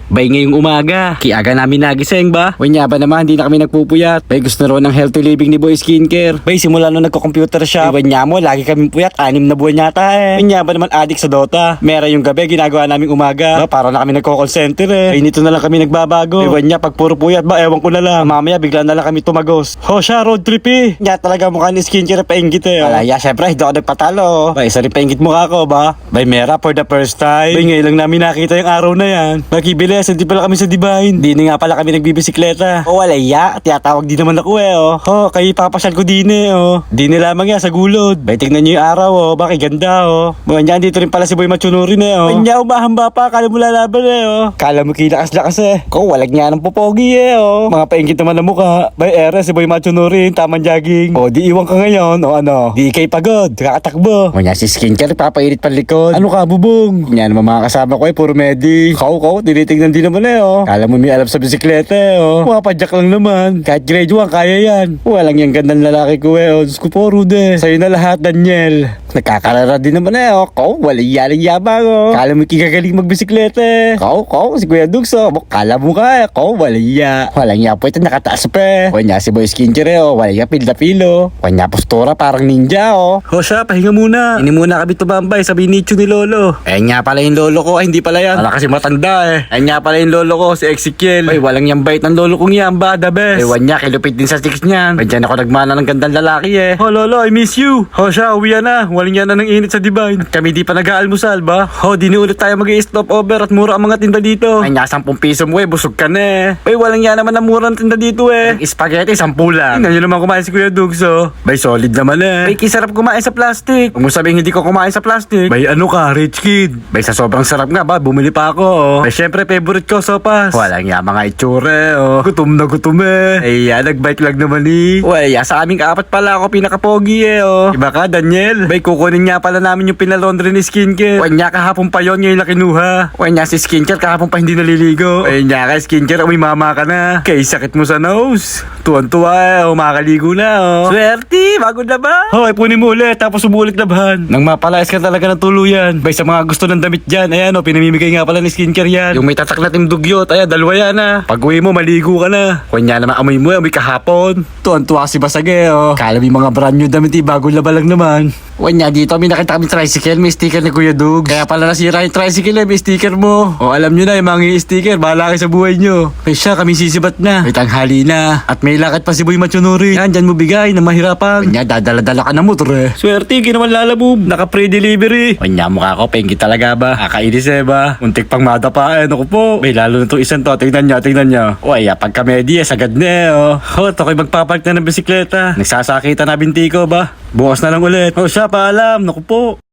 Bay ngayong umaga, kiaga namin nagising ba? Wanya ba naman, hindi na kami nagpupuyat. Bay gusto na rin ng healthy living ni Boy Skincare. Bay simula nung nagko-computer shop. Wanya mo, lagi kami puyat, 6 na buwan yata eh. Wanya ba naman addict sa Dota? Mera yung gabi, ginagawa naming umaga. Ba, para na kami nagko-call center eh. Bay nito na lang kami nagbabago. Bay wanya, pag puro puyat ba, ewan ko na lang. Mamaya bigla na lang kami tumagos. Ho siya, road trip eh. Nya talaga mukha ni Skincare painggit eh. Alaya, syempre, hindi ako nagpatalo. Bay, isa rin painggit mukha ko ba? Bay Mera, for the first time. Bay ngayon lang namin nakita yung araw na yan. Nakibilis, hindi pala kami sa Divine. Di na nga pala kami nagbibisikleta. O walaya, tiyatawag din naman ako eh oh. Ho, kayo papasyal ko din eh oh. Di na lamang yan sa gulod. Bay, tignan nyo yung araw oh, bakit ganda oh. Mga dito rin pala si Boy Machunurin eh oh. Kanya umahamba pa, kala mo lalaban eh oh. Kala mo kilakas-lakas eh. Ko, walag nga ng pupogi eh oh. Mga paingit naman na mukha. Bay, si Boy Machunurin, tamang jogging. O, di iwan ka ngayon o ano. Di ikay pagod, kakatakbo. Kanya si Skincare, papairit palikod. Ano ka, bubong? Kanya naman mga kasama ko eh, puro medi. Kau, tinitignan din naman eh oh. Kala mo may alam sa bisikleta eh oh. Mga padyak lang naman. Kahit grade 1, kaya yan. Walang yung gandang lalaki ko eh oh. Diyos ko po, Rude. Sa'yo na lahat, Daniel. Nagkakarara din naman eh oh. Kau, walang yaling yabang oh. Kala mo kikagaling magbisikleta eh. Kau, si Kuya Dugs oh. Kala mo ka eh. Kau, walang ya. Walang ya po ito nakataas pa eh. Kanya si Boy Skincare eh oh. Walang ya pilda-pilo. Kanya postura parang ninja oh. Ho siya, pahinga muna. Ini muna kami tumambay, sabi ni Chu ni Lolo. Eh nga pala yung lolo ko, ay hindi pala yan. Wala kasi matanda eh. Ay nga pala yung lolo ko, si Ezekiel. Ay walang yung bait ng lolo kong yan ba, the best. Ewan niya, kilupit din sa sticks niyan. Ay dyan ako nagmana ng gandang lalaki eh. Ho lolo, I miss you. Ho siya, uwi na. Walang yan na ng init sa Divine. At kami di pa nag-aalmusal ba? Ho, di ni ulit tayo mag-i-stop over at mura ang mga tinda dito. Ay nga, 10 piso mo eh, busog ka na eh. Ay walang yan naman na mura ng tinda dito eh. Spaghetti, 10 lang. Tingnan nyo naman kumain si Kuya Dugs oh. Bay solid naman eh. Bay kisarap kumain sa plastic. Huwag mo sabihin hindi ko kumain sa plastic. Bay ano ka, rich kid. Bay sa sobrang sarap nga ba, bumili pa ako oh. Bay syempre favorite ko sopas. Walang yan mga itsure oh. Gutom na gutom eh. Ay yan, nagbike lang naman eh. Wala, sa aming kaapat pala ako pinakapogi eh oh. Iba ka, Daniel. Bay kukunin nga pala namin yung pinalondre ni Skincare. Wanya kahapon pa yon, ngayon na kinuha. Wanya si Skincare kahapon pa hindi naliligo. Ay nya ka Skincare, may mama ka na. Kay sakit mo sa nose. Tuwan-tuwa eh oh, makakaligo na oh. Swerte, bago na ba? Hoy, punin mo ulit tapos umulit labhan. Nang mapalayas ka talaga ng tuluyan. Bay sa mga gusto ng damit dyan, ayan oh, pinamimigay nga pala ni Skincare yan. Yung may tatak na timdugyot, ayan, dalawa yan ah. Pag uwi mo, maligo ka na. Kanya naman amoy mo, amoy kahapon. Tuwan-tuwa si Basage oh. Kala mo mga brand new damit eh, bago laba lang naman. Wanya dito, may nakita kami tricycle, may sticker ni Kuya Dugs. Kaya pala nasira yung tricycle eh, may sticker mo. O alam nyo na, yung mga sticker, bahala kayo sa buhay nyo. Kaya siya, kami sisibat na. May tanghali na. At may lakad pa si Boy Machunurin. Yan, dyan mo bigay na mahirapan. Wanya, dadala-dala ka ng motor eh. Swerte, ginawan lalabog. Naka-pre-delivery. Wanya, mukha ko, pengi talaga ba? Kakainis eh ba? Muntik pang madapa eh, naku po. May lalo na itong isang to, tingnan nyo. Waya, pagka-media, sagad na eh oh. Ho, ito ko'y magpapark na ng bisikleta. Nagsasakita na binti ko ba? Bukas na lang ulit. O siya, paalam. Naku po.